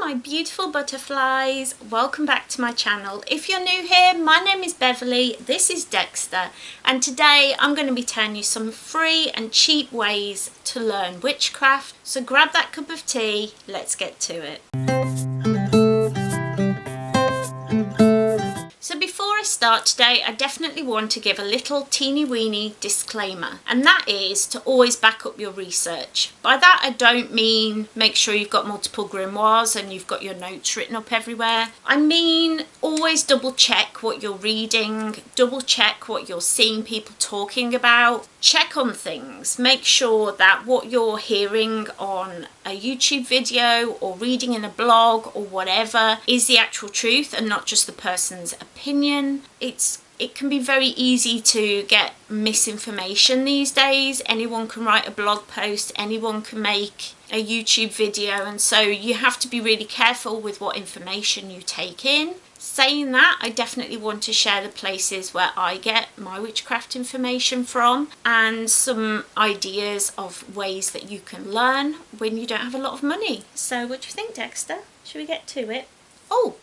my beautiful butterflies, welcome back to my channel. If you're new here, my name is Beverley, this is Dexter, and today I'm going to be telling you some free and cheap ways to learn witchcraft. So grab that cup of tea, let's get to it. So before I start today, I definitely want to give a little teeny weeny disclaimer, and that is to always back up your research. By that I don't mean make sure you've got multiple grimoires and you've got your notes written up everywhere. I mean always double check what you're reading, double check what you're seeing people talking about, check on things, make sure that what you're hearing on a YouTube video or reading in a blog or whatever is the actual truth and not just the person's opinion. It can be very easy to get misinformation these days. Anyone can write a blog post, anyone can make a YouTube video, and so you have to be really careful with what information you take in. Saying that, I definitely want to share the places where I get my witchcraft information from and some ideas of ways that you can learn when you don't have a lot of money. So what do you think, Dexter? Should we get to it? Oh,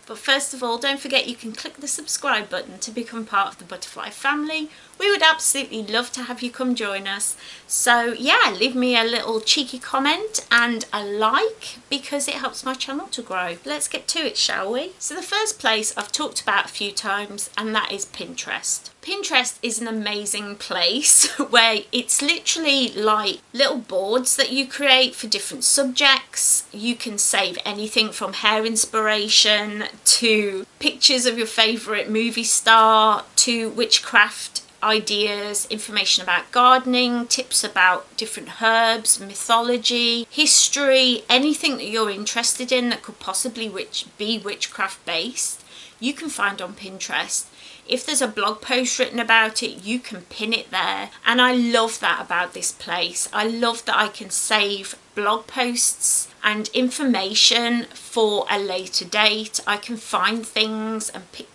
but first of all, don't forget you can click the subscribe button to become part of the butterfly family. We would absolutely love to have you come join us. So yeah, leave me a little cheeky comment and a like because it helps my channel to grow. Let's get to it, shall we? So the first place I've talked about a few times, and that is Pinterest. Pinterest is an amazing place where it's literally like little boards that you create for different subjects. You can save anything from hair inspiration to pictures of your favourite movie star to witchcraft ideas, information about gardening, tips about different herbs, mythology, history, anything that you're interested in that could possibly be witchcraft based, you can find on Pinterest. If there's a blog post written about it, you can pin it there. And I love that about this place. I love that I can save blog posts and information for a later date. I can find things and pick...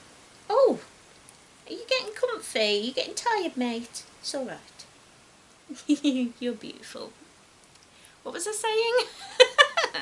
Oh! Are you getting comfy? You're getting tired, mate? It's all right. You're beautiful. What was I saying?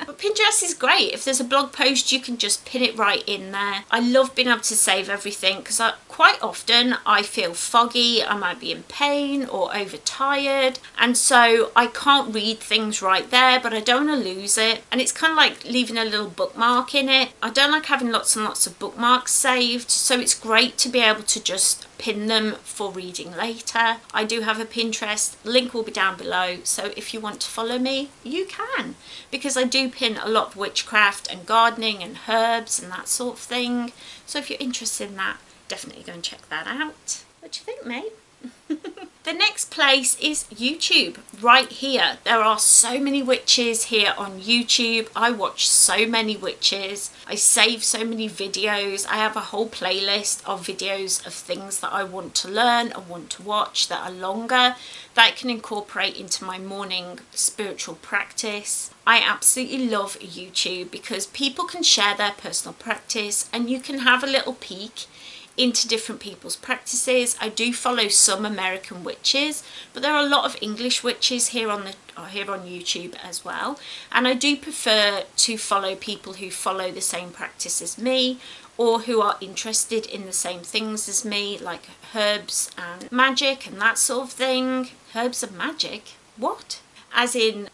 But Pinterest is great. If there's a blog post, you can just pin it right in there. I love being able to save everything because quite often I feel foggy, I might be in pain or overtired, and so I can't read things right there, but I don't want to lose it. And it's kind of like leaving a little bookmark in it. I don't like having lots and lots of bookmarks saved, so it's great to be able to just pin them for reading later. I do have a Pinterest, link will be down below, so if you want to follow me, you can, because I do pin a lot of witchcraft and gardening and herbs and that sort of thing. So if you're interested in that, definitely go and check that out. What do you think, mate? The next place is YouTube, right here. There are so many witches here on YouTube. I watch so many witches. I save so many videos. I have a whole playlist of videos of things that I want to learn and want to watch that are longer, that I can incorporate into my morning spiritual practice. I absolutely love YouTube because people can share their personal practice and you can have a little peek into different people's practices. I do follow some American witches, but there are a lot of English witches here on YouTube as well, and I do prefer to follow people who follow the same practice as me or who are interested in the same things as me, like herbs and magic and that sort of thing. Herbs and magic? What? As in...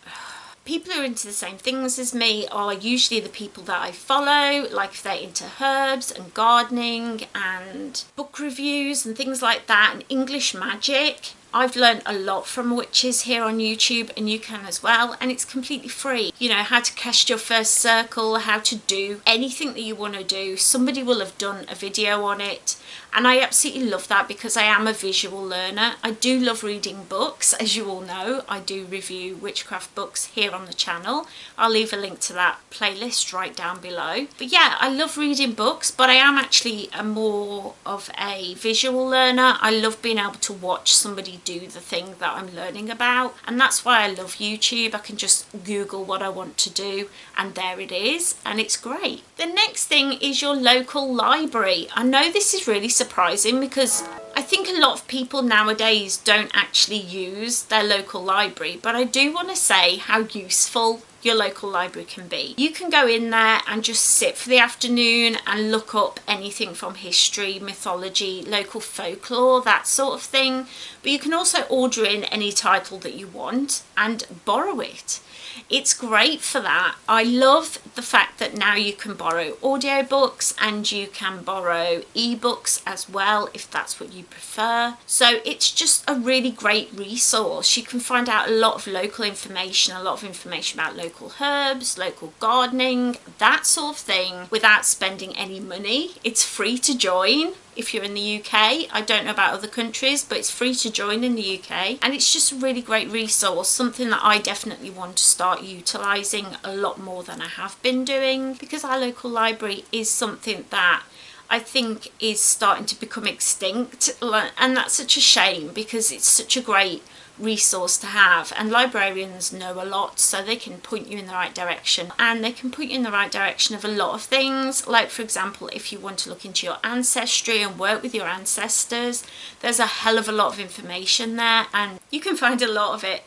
People who are into the same things as me are usually the people that I follow, like if they're into herbs and gardening and book reviews and things like that, and English magic. I've learned a lot from witches here on YouTube, and you can as well, and it's completely free. You know, how to cast your first circle, how to do anything that you want to do. Somebody will have done a video on it, and I absolutely love that because I am a visual learner. I do love reading books, as you all know. I do review witchcraft books here on the channel. I'll leave a link to that playlist right down below. But yeah, I love reading books, but I am actually more of a visual learner. I love being able to watch somebody do the thing that I'm learning about, and that's why I love YouTube. I can just Google what I want to do and there it is, and it's great. The next thing is your local library. I know this is really surprising because I think a lot of people nowadays don't actually use their local library, but I do want to say how useful your local library can be. You can go in there and just sit for the afternoon and look up anything from history, mythology, local folklore, that sort of thing. But you can also order in any title that you want and borrow it. It's great for that. I love the fact that now you can borrow audiobooks and you can borrow ebooks as well if that's what you prefer. So it's just a really great resource. You can find out a lot of local information, a lot of information about local herbs, local gardening, that sort of thing without spending any money. It's free to join. If you're in the UK, I don't know about other countries, but it's free to join in the UK. And it's just a really great resource, something that I definitely want to start utilising a lot more than I have been doing, because our local library is something that I think is starting to become extinct. And that's such a shame, because it's such a great resource to have, and librarians know a lot, so they can point you in the right direction, and they can point you in the right direction of a lot of things. Like, for example, if you want to look into your ancestry and work with your ancestors, there's a hell of a lot of information there, and you can find a lot of it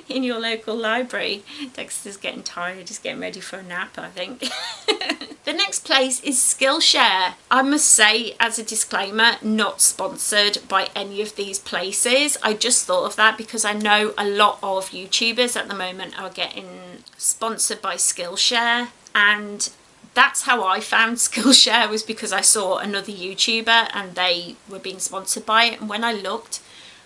in your local library. Dexter's getting tired, he's getting ready for a nap, I think. The next place is Skillshare. I must say, as a disclaimer, not sponsored by any of these places. I just thought of that because I know a lot of YouTubers at the moment are getting sponsored by Skillshare, and that's how I found Skillshare, was because I saw another YouTuber and they were being sponsored by it, and when I looked,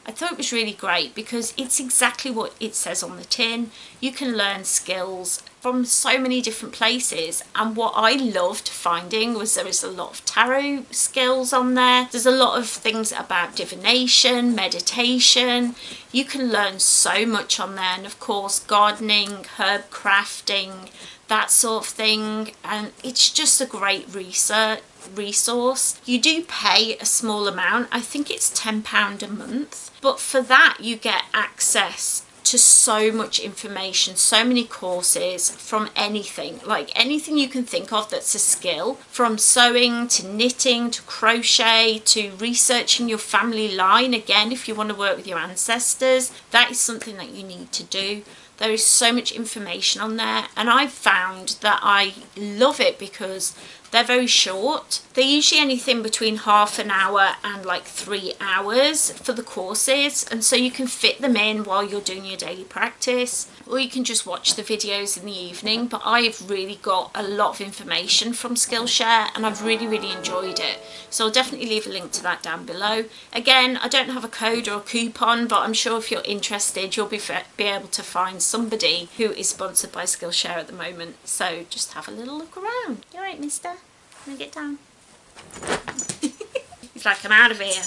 I thought it was really great because it's exactly what it says on the tin. You can learn skills from so many different places, and what I loved finding was there is a lot of tarot skills on there. There's a lot of things about divination, meditation. You can learn so much on there, and of course gardening, herb crafting, that sort of thing, and it's just a great resource. You do pay a small amount, I think it's £10 a month, but for that you get access to so much information, so many courses from anything, like anything you can think of that's a skill, from sewing to knitting to crochet to researching your family line. Again, if you want to work with your ancestors, that is something that you need to do. There is so much information on there, and I've found that I love it because they're very short. They're usually anything between half an hour and like 3 hours for the courses, and so you can fit them in while you're doing your daily practice, or you can just watch the videos in the evening. But I've really got a lot of information from Skillshare, and I've really enjoyed it, so I'll definitely leave a link to that down below. Again, I don't have a code or a coupon, but I'm sure if you're interested you'll be able to find somebody who is sponsored by Skillshare at the moment, so just have a little look around. You alright, mister? Can I get down? He's like, I'm out of here.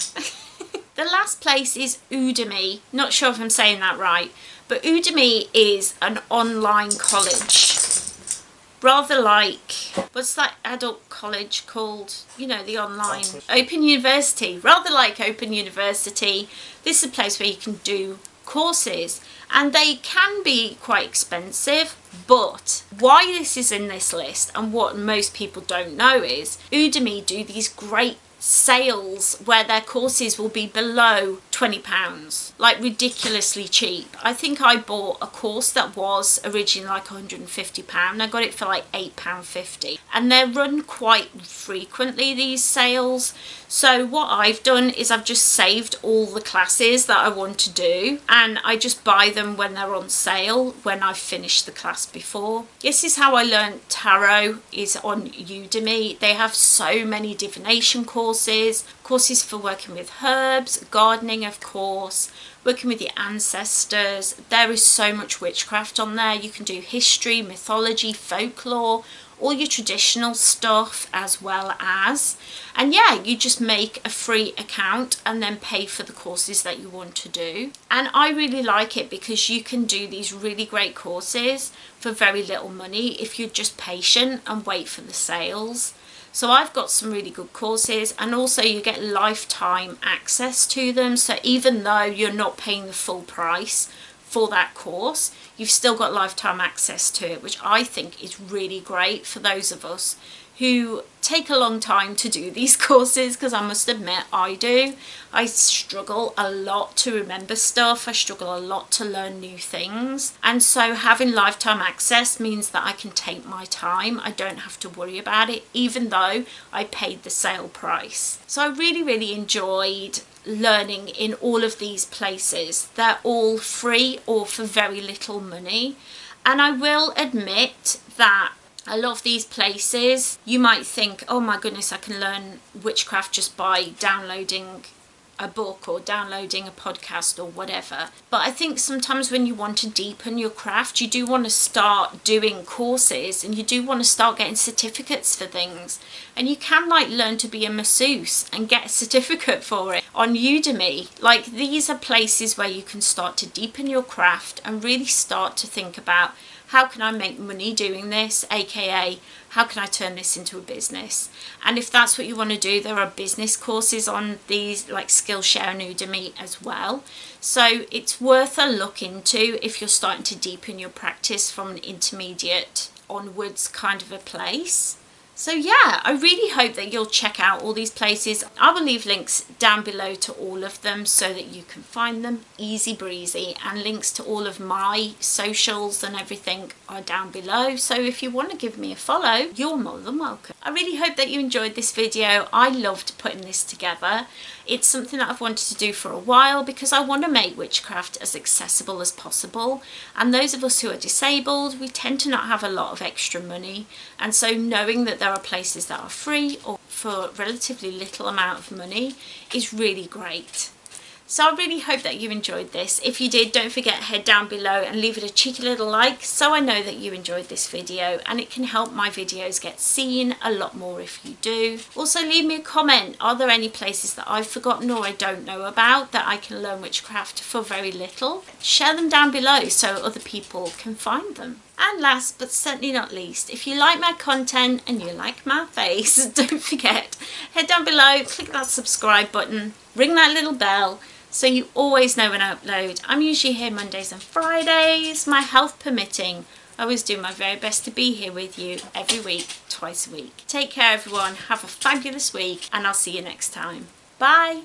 The last place is Udemy. Not sure if I'm saying that right, but Udemy is an online college. Rather like, what's that adult college called? You know, the online. Open University. Rather like Open University. This is a place where you can do courses, and they can be quite expensive, but why this is in this list and what most people don't know is Udemy do these great sales where their courses will be below £20, like ridiculously cheap. I think I bought a course that was originally like £150. I got it for like £8.50, and they're run quite frequently, these sales. So what I've done is I've just saved all the classes that I want to do, and I just buy them when they're on sale, when I've finished the class before. This is how I learned tarot, is on Udemy. They have so many divination courses for working with herbs, gardening of course, working with your ancestors. There is so much witchcraft on there. You can do history, mythology, folklore, all your traditional stuff as well as, and yeah, you just make a free account and then pay for the courses that you want to do. And I really like it because you can do these really great courses for very little money if you're just patient and wait for the sales. So I've got some really good courses, and also you get lifetime access to them, so even though you're not paying the full price for that course, you've still got lifetime access to it, which I think is really great for those of us who take a long time to do these courses, because I must admit I do. I struggle a lot to remember stuff. I struggle a lot to learn new things. And so having lifetime access means that I can take my time. I don't have to worry about it, even though I paid the sale price. So I really, really enjoyed learning in all of these places. They're all free or for very little money. And I will admit that a lot of these places, you might think, oh my goodness, I can learn witchcraft just by downloading a book or downloading a podcast or whatever. But I think sometimes when you want to deepen your craft, you do want to start doing courses, and you do want to start getting certificates for things. And you can like learn to be a masseuse and get a certificate for it on Udemy. Like, these are places where you can start to deepen your craft and really start to think about, how can I make money doing this? AKA, how can I turn this into a business? And if that's what you want to do, there are business courses on these like Skillshare and Udemy as well. So it's worth a look into if you're starting to deepen your practice from an intermediate onwards kind of a place. So yeah, I really hope that you'll check out all these places. I will leave links down below to all of them so that you can find them easy breezy, and links to all of my socials and everything are down below. So if you want to give me a follow, you're more than welcome. I really hope that you enjoyed this video. I loved putting this together. It's something that I've wanted to do for a while because I want to make witchcraft as accessible as possible. And those of us who are disabled, we tend to not have a lot of extra money. And so knowing that there are places that are free or for relatively little amount of money is really great. So I really hope that you enjoyed this. If you did, don't forget, head down below and leave it a cheeky little like so I know that you enjoyed this video, and it can help my videos get seen a lot more if you do. Also, leave me a comment. Are there any places that I've forgotten or I don't know about that I can learn witchcraft for very little? Share them down below so other people can find them. And last but certainly not least, if you like my content and you like my face, don't forget, head down below, click that subscribe button, ring that little bell so you always know when I upload. I'm usually here Mondays and Fridays, my health permitting. I always do my very best to be here with you every week, twice a week. Take care everyone, have a fabulous week, and I'll see you next time. Bye!